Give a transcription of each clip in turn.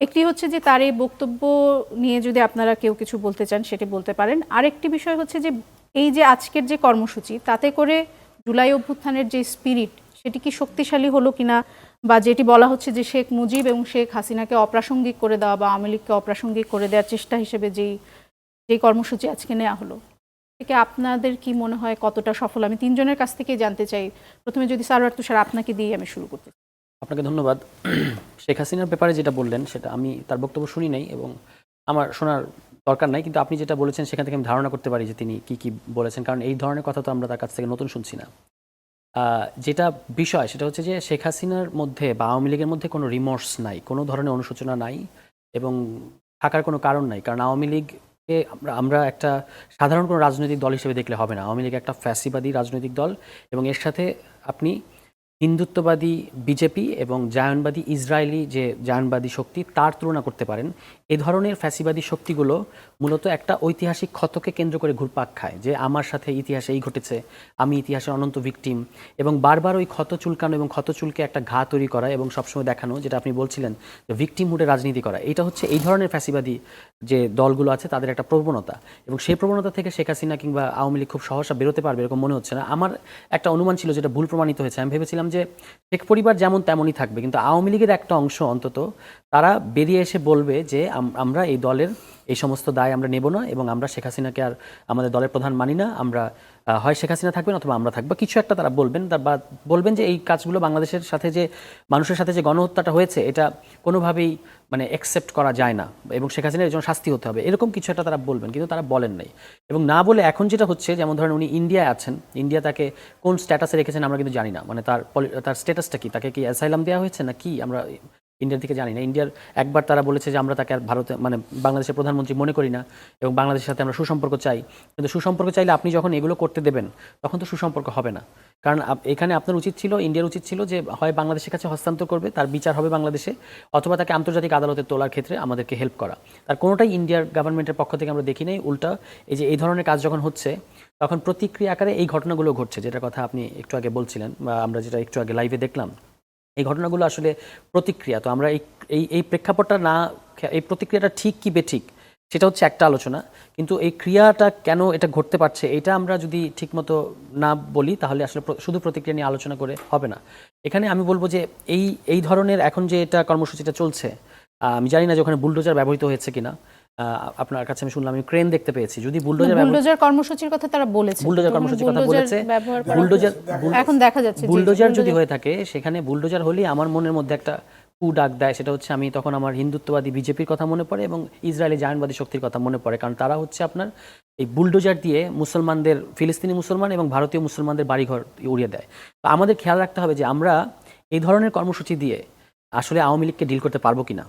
একটি হচ্ছে যে তার এই বক্তব্য নিয়ে যদি আপনারা কেউ কিছু বলতে চান সেটি বলতে পারেন। আরেকটি বিষয় হচ্ছে যে এই যে আজকের যে কর্মসূচি তাতে করে জুলাই অভ্যুত্থানের যে স্পিরিট সেটি কি শক্তিশালী হলো কিনা, বা যেটি বলা হচ্ছে যে শেখ মুজিব এবং শেখ হাসিনাকে অপ্রাসঙ্গিক করে দেওয়া বা আওয়ামী লীগকে অপ্রাসঙ্গিক করে দেওয়ার চেষ্টা হিসেবে যেই কর্মসূচি আজকে নেওয়া হলো, থেকে আপনাদের কি মনে হয় কতটা সফল? আমি তিনজনের কাছ থেকে জানতে চাই। প্রথমে যদি সারোয়ার তুষার আপনাকে দিয়ে আমি শুরু করতে চাই। আপনাকে ধন্যবাদ। শেখ হাসিনার ব্যাপারে যেটা বললেন সেটা আমি তার বক্তব্য শুনি নাই এবং আমার শোনার দরকার নাই, কিন্তু আপনি যেটা বলেছেন সেখান থেকে আমি ধারণা করতে পারি যে তিনি কি কি বলেছেন, কারণ এই ধরনের কথা তো আমরা তার কাছ থেকে নতুন শুনছি না। যেটা বিষয় সেটা হচ্ছে যে শেখ হাসিনার মধ্যে বা আওয়ামী লীগের মধ্যে কোনো রিমর্স নাই, কোনো ধরনের অনুশোচনা নাই এবং থাকার কোনো কারণ নাই। কারণ আওয়ামী লীগকে আমরা একটা সাধারণ কোনো রাজনৈতিক দল হিসেবে দেখলে হবে না। আওয়ামী লীগ একটা ফ্যাসিবাদী রাজনৈতিক দল এবং এর সাথে আপনি হিন্দুত্ববাদী বিজেপি এবং জায়নবাদী ইসরায়েলি যে জায়নবাদী শক্তি তার তুলনা করতে পারেন। এ ধরনের ফ্যাসিবাদী শক্তিগুলো মূলত একটা ঐতিহাসিক ক্ষতকে কেন্দ্র করে ঘুরপাক খায় যে আমার সাথে ইতিহাসে এই ঘটেছে, আমি ইতিহাসের অনন্ত ভিকটিম, এবং বারবার ওই ক্ষত চুলকানো এবং ক্ষত চুলকে একটা ঘা তৈরি করা এবং সবসময় দেখানো, যেটা আপনি বলছিলেন যে ভিকটিমহুডে রাজনীতি করা, এটা হচ্ছে এই ধরনের ফ্যাসিবাদী যে দলগুলো আছে তাদের একটা প্রবণতা। এবং সেই প্রবণতা থেকে শেখ হাসিনা কিংবা আওয়ামী লীগ খুব সহসা বেরোতে পারবে এরকম মনে হচ্ছে না। আমার একটা অনুমান ছিল যেটা ভুল প্রমাণিত হয়েছে। আমি ভেবেছিলাম যে শেখ পরিবার যেমন তেমনই থাকবে, কিন্তু আওয়ামী লীগের একটা অংশ অন্তত তারা বেরিয়ে এসে বলবে যে আমরা এই দলের এই সমস্ত দায় আমরা নেব না এবং আমরা শেখ হাসিনাকে আর আমাদের দলের প্রধান মানি না, আমরা হয় শেখ হাসিনা থাকবেন অথবা আমরা থাকবো, কিছু একটা তারা বলবেন। বা বলবেন যে এই কাজগুলো বাংলাদেশের সাথে যে মানুষের সাথে যে গণহত্যাটা হয়েছে এটা কোনোভাবেই মানে অ্যাকসেপ্ট করা যায় না এবং শেখ হাসিনার এর জন্য শাস্তি হতে হবে, এরকম কিছু একটা তারা বলবেন, কিন্তু তারা বলেন নাই। এবং না বলে এখন যেটা হচ্ছে, যেমন ধরেন উনি ইন্ডিয়ায় আছেন, ইন্ডিয়া তাকে কোন স্ট্যাটাসে রেখেছেন আমরা কিন্তু জানি না, মানে তার স্ট্যাটাসটা কি, তাকে কি অ্যাসাইলাম দেওয়া হয়েছে না কি আমরা ইন্ডিয়ার থেকে জানি না। ইন্ডিয়ার একবার তারা বলেছে যে আমরা তাকে আর ভারতে মানে বাংলাদেশের প্রধানমন্ত্রী মনে করি না এবং বাংলাদেশের সাথে আমরা সুসম্পর্ক চাই। কিন্তু সুসম্পর্ক চাইলে আপনি যখন এগুলো করতে দেবেন তখন তো সুসম্পর্ক হবে না। কারণ এখানে আপনার উচিত ছিল, ইন্ডিয়ার উচিত ছিল যে হয় বাংলাদেশের কাছে হস্তান্তর করবে, তার বিচার হবে বাংলাদেশে, অথবা তাকে আন্তর্জাতিক আদালতে তোলার ক্ষেত্রে আমাদেরকে হেল্প করা। তার কোনোটাই ইন্ডিয়ার গভর্নমেন্টের পক্ষ থেকে আমরা দেখি নাই। উল্টা এই যে এই ধরনের কাজ যখন হচ্ছে তখন প্রতিক্রিয়া আকারে এই ঘটনাগুলো ঘটছে, যেটার কথা আপনি একটু আগে বলছিলেন বা আমরা যেটা একটু আগে লাইভে দেখলাম। এই ঘটনাগুলো আসলে প্রতিক্রিয়া। তো আমরা এই প্রেক্ষাপটটা না, এই প্রতিক্রিয়াটা ঠিক কি বেঠিক সেটা হচ্ছে একটা আলোচনা, কিন্তু এই ক্রিয়াটা কেন এটা ঘটতে পারছে এটা আমরা যদি ঠিকমতো না বলি তাহলে আসলে শুধু প্রতিক্রিয়া নিয়ে আলোচনা করে হবে না। এখানে আমি বলবো যে এই ধরনের এখন যে এটা কর্মসূচিটা চলছে, আমি জানি না যে ওখানে বুলডোজার ব্যবহৃত হয়েছে কিনা। আপনার কাছে আমি শুনলাম আমি ক্রেন দেখতে পেয়েছি। যদি বুলডোজার কর্মসূচির কথা তারা বলেছে, বুলডোজার কর্মসূচির কথা বলেছে, এখন দেখা যাচ্ছে বুলডোজার যদি হয়ে থাকে, সেখানে বুলডোজার হলেই আমার মনের মধ্যে একটা কু ডাক দেয়। সেটা হচ্ছে আমি তখন আমার হিন্দুত্ববাদী বিজেপির কথা মনে পড়ে এবং ইসরায়েলি জায়নবাদী শক্তির কথা মনে পড়ে, কারণ তারা হচ্ছে আপনার এই বুলডোজার দিয়ে মুসলমানদের, ফিলিস্তিনি মুসলমান এবং ভারতীয় মুসলমানদের বাড়িঘর উড়িয়ে দেয়। তো আমাদের খেয়াল রাখতে হবে যে আমরা এই ধরনের কর্মসূচি দিয়ে আসলে আওয়ামী লীগকে ডিল করতে পারবো কিনা।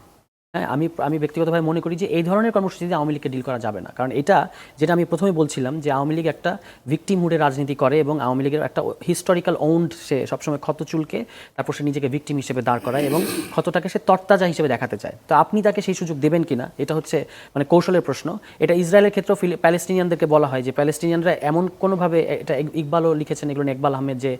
হ্যাঁ, আমি ব্যক্তিগতভাবে মনে করি যে এই ধরনের কর্মসূচিতে আওয়ামী লীগকে ডিল করা যাবে না, কারণ এটা যেটা আমি প্রথমে বলছিলাম যে আওয়ামী লীগ একটা ভিকটিমহুডে রাজনীতি করে এবং আওয়ামী লীগের একটা হিস্টোরিক্যাল ওন্ড, সে সবসময় ক্ষত চুলকে তারপর সে নিজেকে ভিকটিম হিসেবে দাঁড় করায় এবং ক্ষতটাকে সে তরতাজা হিসেবে দেখাতে চায়। তো আপনি তাকে সেই সুযোগ দেবেন কিনা, এটা হচ্ছে মানে কৌশলের প্রশ্ন। এটা ইসরায়েলের ক্ষেত্রেও প্যালেস্টিনিয়ানদেরকে বলা হয় যে প্যালেস্টিনিয়ানরা এমন কোনোভাবে, এটা ইকবালও লিখেছেন এগুলো, ইকবাল আহমেদ, যে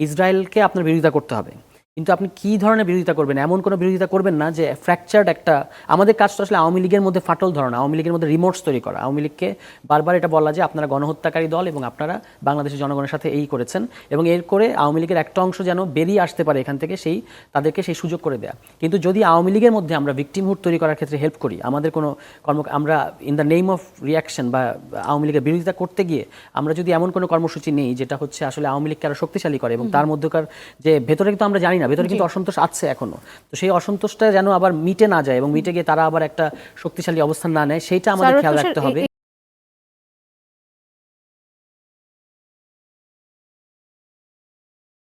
ইসরায়েলকে আপনার বিরোধিতা করতে হবে, কিন্তু আপনি কী ধরনের বিরোধিতা করবেন, এমন কোনো বিরোধিতা করবেন না যে ফ্র্যাকচার্ড একটা। আমাদের কাজটা আসলে আওয়ামী লীগের মধ্যে ফাটল ধরানো, আওয়ামী লীগের মধ্যে রিমোটস তৈরি করা, আওয়ামী লীগকে বারবার এটা বলা যে আপনারা গণহত্যাকারী দল এবং আপনারা বাংলাদেশের জনগণের সাথে এই করেছেন, এবং এর করে আওয়ামী লীগের একটা অংশ যেন বেরিয়ে আসতে পারে এখান থেকে, তাদেরকে সেই সুযোগ করে দেয়া। কিন্তু যদি আওয়ামী লীগের মধ্যে আমরা ভিকটিমহুড তৈরি করার ক্ষেত্রে হেল্প করি, আমাদের কোনো আমরা in the name of reaction বা আওয়ামী লীগের বিরোধিতা করতে গিয়ে আমরা যদি এমন কোনো কর্মসূচি নেই যেটা হচ্ছে আসলে আওয়ামী লীগকে আরও শক্তিশালী করে, এবং তার মধ্যকার যে ভেতরে কিন্তু আমরা জানি না, ভেতরে কিন্তু অসন্তোষ আছে এখনো, তো সেই অসন্তোষটা যেন আবার মিটে না যায় এবং মিটে গিয়ে তারা আবার একটা শক্তিশালী অবস্থান না নেয়, সেইটা আমাদের খেয়াল রাখতে হবে।